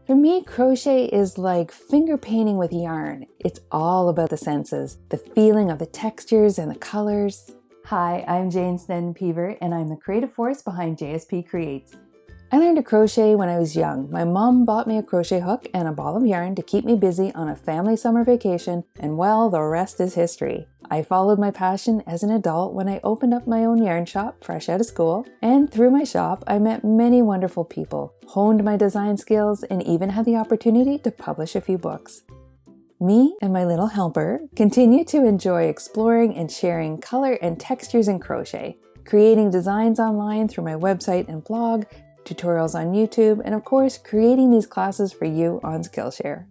For me, crochet is like finger painting with yarn. It's all about the senses, the feeling of the textures and the colors. Hi, I'm Jane Snedden-Peaver, and I'm the creative force behind JSP Creates. I learned to crochet when I was young. My mom bought me a crochet hook and a ball of yarn to keep me busy on a family summer vacation, and well, the rest is history. I followed my passion as an adult when I opened up my own yarn shop fresh out of school, and through my shop I met many wonderful people, honed my design skills, and even had the opportunity to publish a few books. Me and my little helper continue to enjoy exploring and sharing color and textures in crochet, creating designs online through my website and blog, tutorials on YouTube, and of course, creating these classes for you on Skillshare.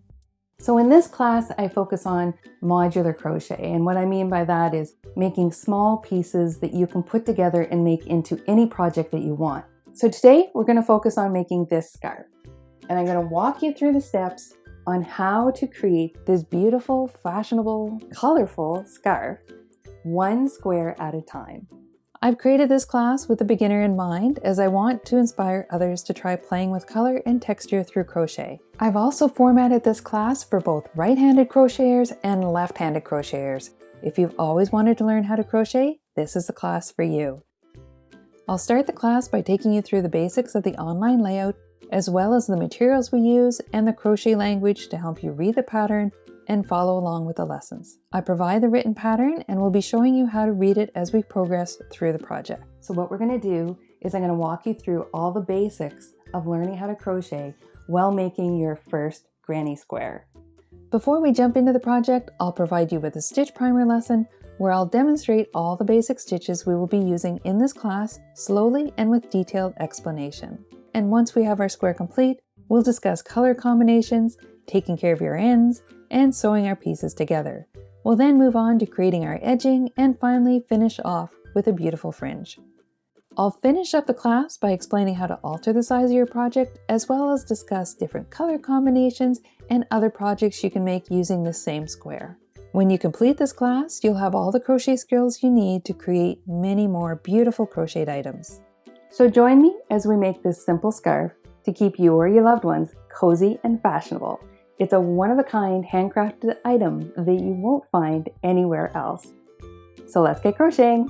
So in this class, I focus on modular crochet, and what I mean by that is making small pieces that you can put together and make into any project that you want. So today, we're going to focus on making this scarf, and I'm going to walk you through the steps on how to create this beautiful, fashionable, colorful scarf, one square at a time. I've created this class with the beginner in mind, as I want to inspire others to try playing with color and texture through crochet. I've also formatted this class for both right-handed crocheters and left-handed crocheters. If you've always wanted to learn how to crochet, this is the class for you. I'll start the class by taking you through the basics of the online layout, as well as the materials we use and the crochet language to help you read the pattern and follow along with the lessons. I provide the written pattern and will be showing you how to read it as we progress through the project. So what we're going to do is I'm going to walk you through all the basics of learning how to crochet while making your first granny square. Before we jump into the project, I'll provide you with a stitch primer lesson where I'll demonstrate all the basic stitches we will be using in this class slowly and with detailed explanation. And once we have our square complete, we'll discuss color combinations, taking care of your ends, and sewing our pieces together. We'll then move on to creating our edging and finally finish off with a beautiful fringe. I'll finish up the class by explaining how to alter the size of your project, as well as discuss different color combinations and other projects you can make using the same square. When you complete this class, you'll have all the crochet skills you need to create many more beautiful crocheted items. So join me as we make this simple scarf to keep you or your loved ones cozy and fashionable. It's a one-of-a-kind handcrafted item that you won't find anywhere else. So let's get crocheting!